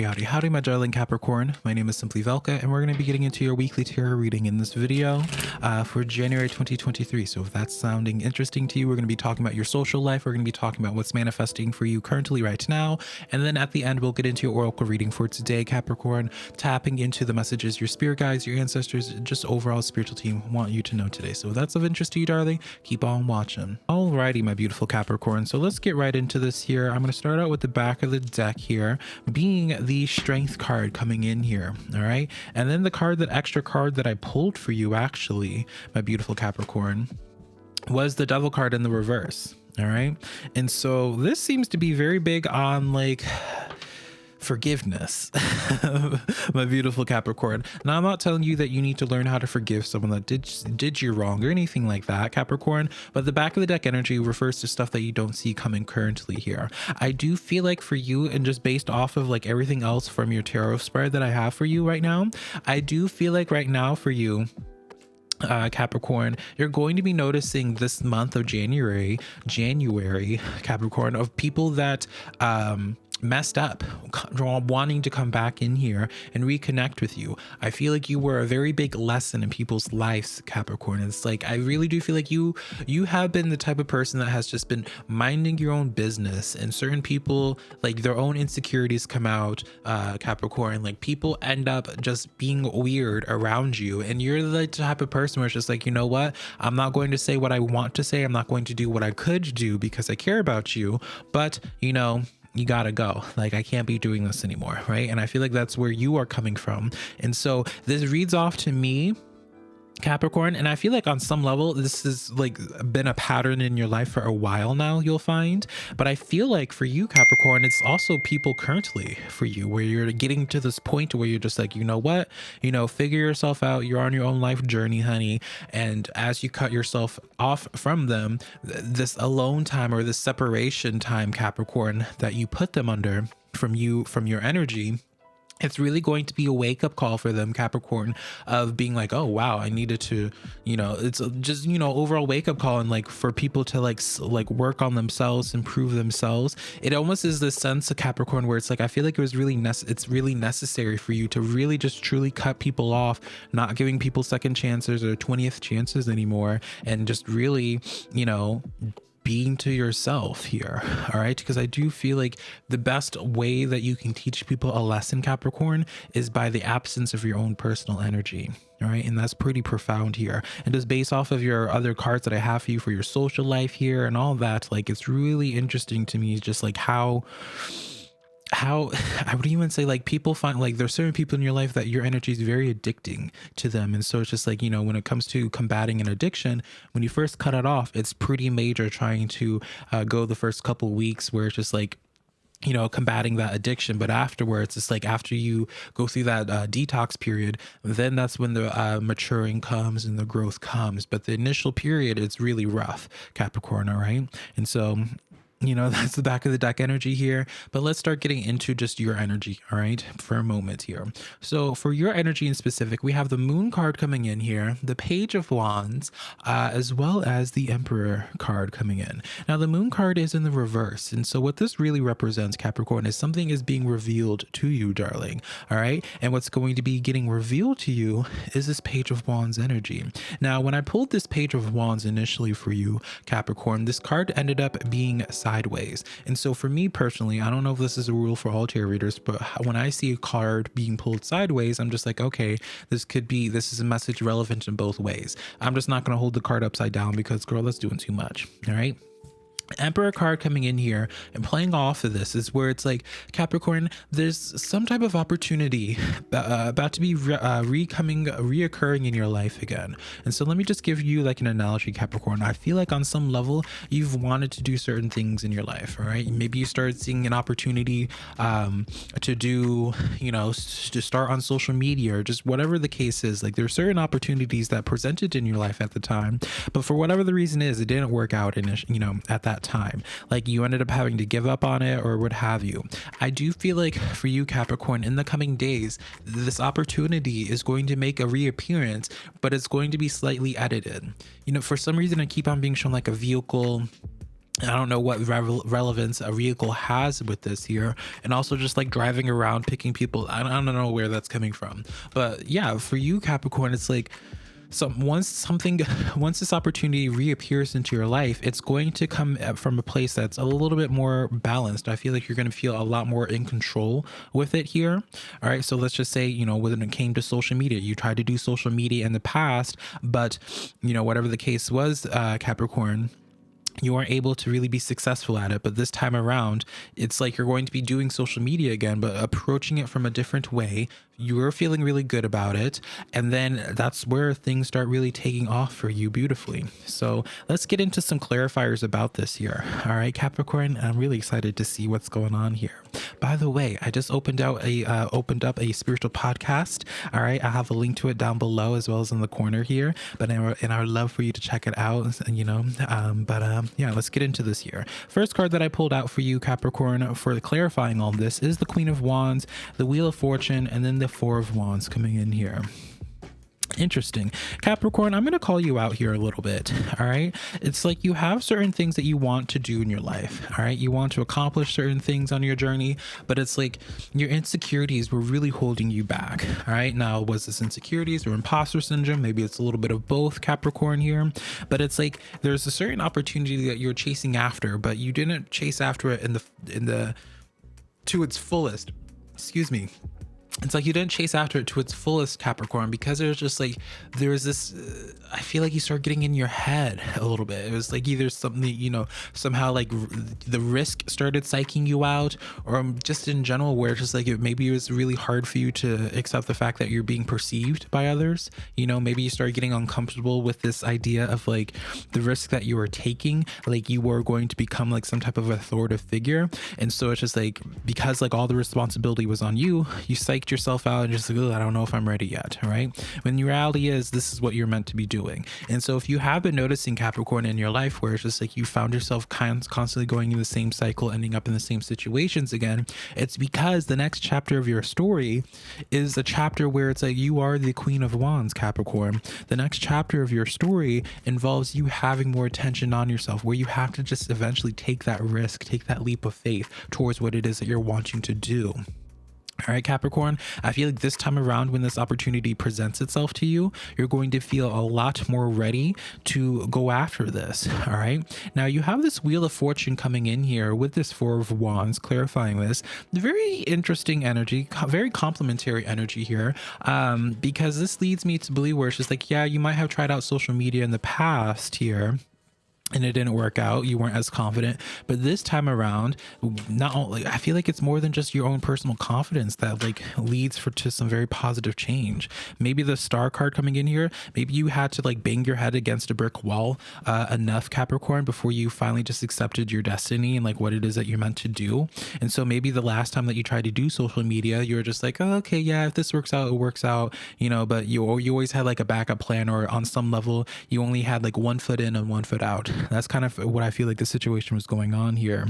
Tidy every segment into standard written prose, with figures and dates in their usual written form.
Howdy my darling Capricorn, my name is SimplyVelca and we're going to be getting into your weekly tarot reading in this video for January 2023. So if that's sounding interesting to you, we're going to be talking about your social life, we're going to be talking about what's manifesting for you currently right now, and then at the end we'll get into your oracle reading for today, Capricorn, tapping into the messages your spirit guides, your ancestors, just overall spiritual team want you to know today. So if that's of interest to you, darling, keep on watching. Alrighty, my beautiful Capricorn, so let's get right into this here. I'm going to start out with the back of the deck here, being the strength card coming in here. All right, and then the extra card that I pulled for you, actually, my beautiful Capricorn, was the devil card in the reverse. All right, and so this seems to be very big on like forgiveness. My beautiful Capricorn. Now, I'm not telling you that you need to learn how to forgive someone that did you wrong or anything like that, Capricorn, but the back of the deck energy refers to stuff that you don't see coming currently here. I do feel like for you, and just based off of like everything else from your tarot spread that I have for you right now, I do feel like right now for you, Capricorn, you're going to be noticing this month of January, Capricorn, of people that messed up, wanting to come back in here and reconnect with you. I feel like you were a very big lesson in people's lives, Capricorn. It's like, I really do feel like you have been the type of person that has just been minding your own business, and certain people, like, their own insecurities come out, Capricorn. Like, people end up just being weird around you, and you're the type of person where it's just like, you know what, I'm not going to say what I want to say, I'm not going to do what I could do because I care about you, but you know, you gotta go. Like, I can't be doing this anymore, right? And I feel like that's where you are coming from. And so this reads off to me, Capricorn, and I feel like on some level this has like been a pattern in your life for a while now, you'll find. But I feel like for you, Capricorn, it's also people currently for you where you're getting to this point where you're just like, you know what, you know, figure yourself out, you're on your own life journey, honey, and as you cut yourself off from them, this alone time or this separation time, Capricorn, that you put them under from your energy, it's really going to be a wake-up call for them, Capricorn, of being like, oh wow, I needed to, you know, it's just, you know, overall wake-up call, and like for people to like work on themselves, improve themselves. It almost is this sense of Capricorn where it's like, I feel like it's really necessary for you to really just truly cut people off, not giving people second chances or 20th chances anymore, and just really, you know, being to yourself here. All right, because I do feel like the best way that you can teach people a lesson, Capricorn, is by the absence of your own personal energy. All right, and that's pretty profound here. And just based off of your other cards that I have for you for your social life here and all that, like, it's really interesting to me just like how I would even say, like, people find like there's certain people in your life that your energy is very addicting to them. And so it's just like, you know, when it comes to combating an addiction, when you first cut it off, it's pretty major trying to go the first couple weeks where it's just like, you know, combating that addiction. But afterwards, it's like after you go through that detox period, then that's when the maturing comes and the growth comes. But the initial period, it's really rough, Capricorn. All right, and so, you know, that's the back of the deck energy here. But let's start getting into just your energy, all right, for a moment here. So for your energy in specific, we have the Moon card coming in here, the Page of Wands, as well as the Emperor card coming in. Now, the Moon card is in the reverse. And so what this really represents, Capricorn, is something is being revealed to you, darling, all right? And what's going to be getting revealed to you is this Page of Wands energy. Now, when I pulled this Page of Wands initially for you, Capricorn, this card ended up being sideways. And so for me personally, I don't know if this is a rule for all tarot readers, but when I see a card being pulled sideways, I'm just like, okay, this is a message relevant in both ways. I'm just not going to hold the card upside down because, girl, that's doing too much. All right. Emperor card coming in here and playing off of this is where it's like, Capricorn, there's some type of opportunity about to be reoccurring in your life again. And so let me just give you like an analogy, Capricorn. I feel like on some level you've wanted to do certain things in your life, all right? Maybe you started seeing an opportunity to do, you know, to start on social media or just whatever the case is. Like, there's certain opportunities that presented in your life at the time, but for whatever the reason is, it didn't work out in, you know, at that time. Like, you ended up having to give up on it or what have you. I do feel like for you, Capricorn, in the coming days, this opportunity is going to make a reappearance, but it's going to be slightly edited. You know, for some reason I keep on being shown like a vehicle I don't know what relevance a vehicle has with this here. And also just like driving around, picking people. I don't know where that's coming from. But yeah, for you, Capricorn, it's like, so once this opportunity reappears into your life, it's going to come from a place that's a little bit more balanced. I feel like you're going to feel a lot more in control with it here. All right. So let's just say, you know, when it came to social media, you tried to do social media in the past, but you know, whatever the case was, Capricorn, you aren't able to really be successful at it. But this time around, it's like you're going to be doing social media again, but approaching it from a different way. You're feeling really good about it. And then that's where things start really taking off for you beautifully. So let's get into some clarifiers about this here. All right, Capricorn, I'm really excited to see what's going on here. By the way, I just opened up a spiritual podcast. All right, I have a link to it down below as well as in the corner here. And I would love for you to check it out. You know, yeah, let's get into this here. First card that I pulled out for you, Capricorn, for clarifying all this is the Queen of Wands, the Wheel of Fortune, and then the Four of Wands coming in here. Interesting. Capricorn, I'm going to call you out here a little bit. All right. It's like you have certain things that you want to do in your life. All right. You want to accomplish certain things on your journey, but it's like your insecurities were really holding you back. All right. Now, was this insecurities or imposter syndrome? Maybe it's a little bit of both, Capricorn here, but it's like there's a certain opportunity that you're chasing after, but you didn't chase after it to its fullest. Excuse me. It's like you didn't chase after it to its fullest, Capricorn, because there's just like, there's this, I feel like you start getting in your head a little bit. It was like either something, you know, somehow like the risk started psyching you out, or just in general where it's just like maybe it was really hard for you to accept the fact that you're being perceived by others. You know, maybe you started getting uncomfortable with this idea of like the risk that you were taking, like you were going to become like some type of authoritative figure. And so it's just like, because like all the responsibility was on you, you psyched yourself out and just like, oh, I don't know if I'm ready yet. All right. When the reality is this is what you're meant to be doing. And so if you have been noticing, Capricorn, in your life where it's just like you found yourself constantly going in the same cycle, ending up in the same situations again, it's because the next chapter of your story is a chapter where it's like you are the Queen of Wands, Capricorn. The next chapter of your story involves you having more attention on yourself, where you have to just eventually take that risk, take that leap of faith towards what it is that you're wanting to do. All right, Capricorn, I feel like this time around when this opportunity presents itself to you, you're going to feel a lot more ready to go after this. All right. Now you have this Wheel of Fortune coming in here with this Four of Wands, clarifying this. Very interesting energy, very complimentary energy here, because this leads me to believe where it's just like, yeah, you might have tried out social media in the past here and it didn't work out, you weren't as confident, but this time around, not only, I feel like it's more than just your own personal confidence that like leads to some very positive change. Maybe the Star card coming in here, maybe you had to like bang your head against a brick wall enough, Capricorn, before you finally just accepted your destiny and like what it is that you're meant to do. And so maybe the last time that you tried to do social media, you were just like, oh, okay, yeah, if this works out, it works out, you know, but you always had like a backup plan, or on some level you only had like 1 foot in and 1 foot out. That's kind of what I feel like the situation was going on here,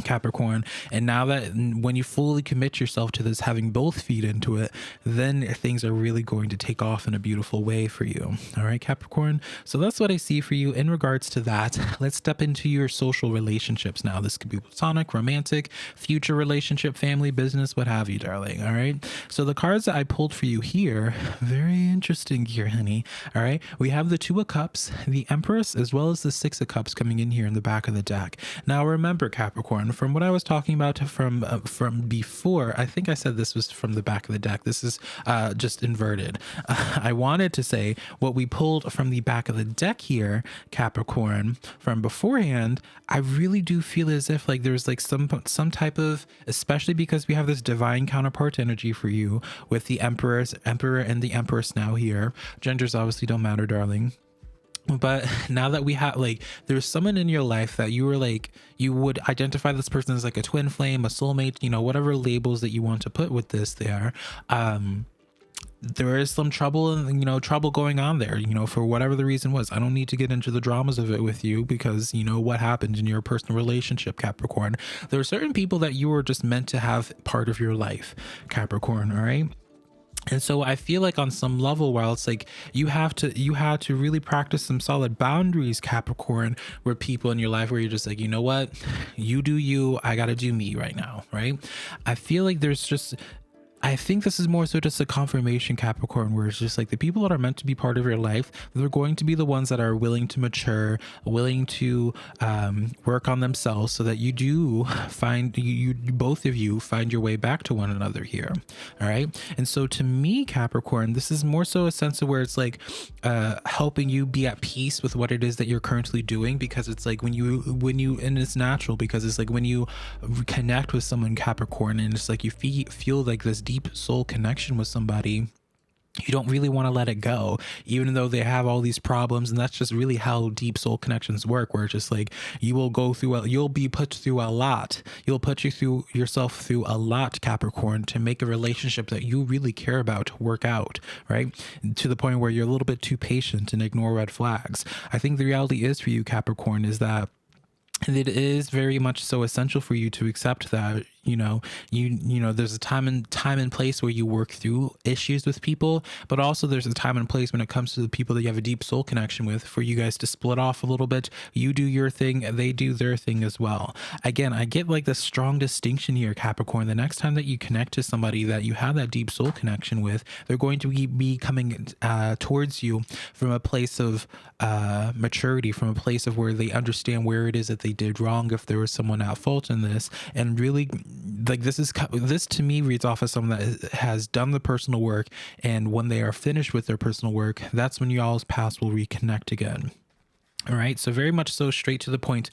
Capricorn. And now that when you fully commit yourself to this, having both feet into it, then things are really going to take off in a beautiful way for you. All right, Capricorn. So that's what I see for you in regards to that. Let's step into your social relationships now. This could be platonic, romantic, future relationship, family, business, what have you, darling. All right. So the cards that I pulled for you here, very interesting here, honey. All right. We have the Two of Cups, the Empress, as well as the Six of Cups coming in here in the back of the deck. Now remember, Capricorn, from what I was talking about from before, I think I said this was from the back of the deck. This is just inverted. I wanted to say what we pulled from the back of the deck here, Capricorn, from beforehand. I really do feel as if like there's like some type of, especially because we have this divine counterpart energy for you with the Emperor and the Empress now here. Genders obviously don't matter, darling. But now that we have like, there's someone in your life that you were like, you would identify this person as like a twin flame, a soulmate, you know, whatever labels that you want to put with this there. There is some trouble and, you know, trouble going on there, you know, for whatever the reason was. I don't need to get into the dramas of it with you because you know what happened in your personal relationship, Capricorn. There are certain people that you were just meant to have part of your life, Capricorn. All right. And so I feel like on some level, while it's like you have to really practice some solid boundaries, Capricorn, where people in your life where you're just like, you know what, you do you, I gotta do me right now, right? I feel like there's just, I think this is more so just a confirmation, Capricorn, where it's just like the people that are meant to be part of your life, they're going to be the ones that are willing to mature, willing to work on themselves, so that you do find you both of you find your way back to one another here. All right. And so to me, Capricorn, this is more so a sense of where it's like helping you be at peace with what it is that you're currently doing, because it's like when you and it's natural, because it's like when you connect with someone, Capricorn, and it's like you feel like this deep soul connection with somebody, you don't really want to let it go, even though they have all these problems. And that's just really how deep soul connections work, where it's just like you will go through you'll be put through a lot. You'll put yourself through a lot, Capricorn, to make a relationship that you really care about work out, right? To the point where you're a little bit too patient and ignore red flags. I think the reality is for you, Capricorn, is that it is very much so essential for you to accept that you know there's a time and place where you work through issues with people, but also there's a time and place when it comes to the people that you have a deep soul connection with, for you guys to split off a little bit. You do your thing, they do their thing as well. Again, I get like the strong distinction here, Capricorn. The next time that you connect to somebody that you have that deep soul connection with, they're going to be coming towards you from a place of maturity, from a place of where they understand where it is that they did wrong, if there was someone at fault in this, and really, like, this to me reads off as someone that has done the personal work, and when they are finished with their personal work, that's when y'all's paths will reconnect again. All right, so very much so straight to the point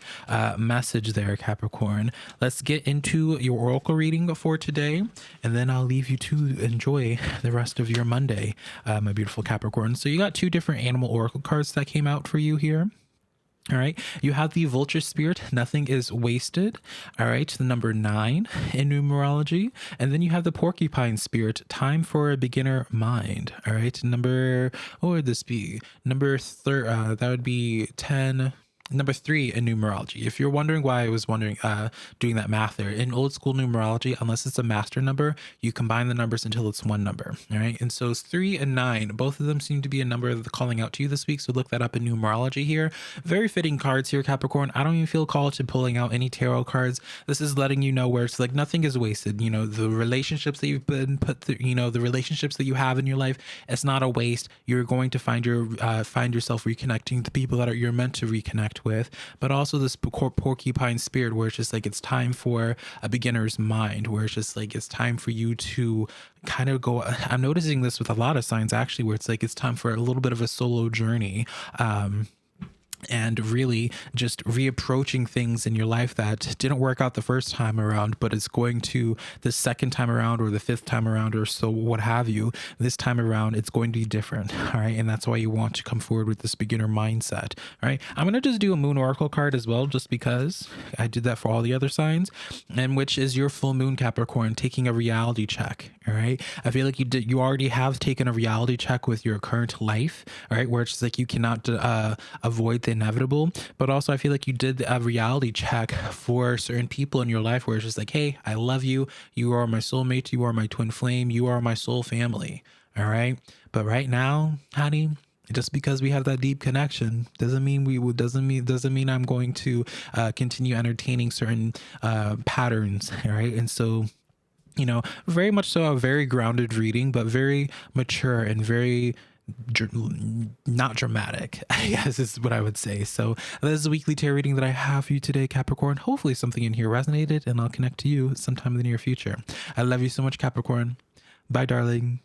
message there, Capricorn. Let's get into your oracle reading for today, and then I'll leave you to enjoy the rest of your Monday, my beautiful Capricorn. So you got two different animal oracle cards that came out for you here. All right, you have the vulture spirit, nothing is wasted. All right, the number 9 in numerology. And then you have the porcupine spirit, time for a beginner mind. All right, what would this be? That would be 10. Number 3 in numerology. If you're wondering why I was doing that math there, in old school numerology, unless it's a master number, you combine the numbers until it's one number. All right. And so it's 3 and 9. Both of them seem to be a number that's calling out to you this week. So look that up in numerology here. Very fitting cards here, Capricorn. I don't even feel called to pulling out any tarot cards. This is letting you know where it's like nothing is wasted. You know, the relationships that you've been put through, you know, the relationships that you have in your life, it's not a waste. You're going to find yourself reconnecting the people that you're meant to reconnect with, but also this porcupine spirit, where it's just like it's time for a beginner's mind, where it's just like it's time for you to kind of go. I'm noticing this with a lot of signs actually, where it's like it's time for a little bit of a solo journey, and really just reapproaching things in your life that didn't work out the first time around, but it's going to the second time around or the fifth time around or so, what have you. This time around, it's going to be different. All right. And that's why you want to come forward with this beginner mindset. All right. I'm going to just do a moon oracle card as well, just because I did that for all the other signs, and which is your full moon, Capricorn, taking a reality check. All right. I feel like you already have taken a reality check with your current life. All right. Where it's just like you cannot avoid the inevitable, but also I feel like you did a reality check for certain people in your life, where it's just like, hey, I love you, you are my soulmate, you are my twin flame, you are my soul family. All right, but right now, honey, just because we have that deep connection doesn't mean I'm going to continue entertaining certain patterns. All right, and so, you know, very much so a very grounded reading, but very mature and very not dramatic, I guess is what I would say. So that is the weekly tarot reading that I have for you today, Capricorn. Hopefully something in here resonated, and I'll connect to you sometime in the near future. I love you so much, Capricorn. Bye, darling.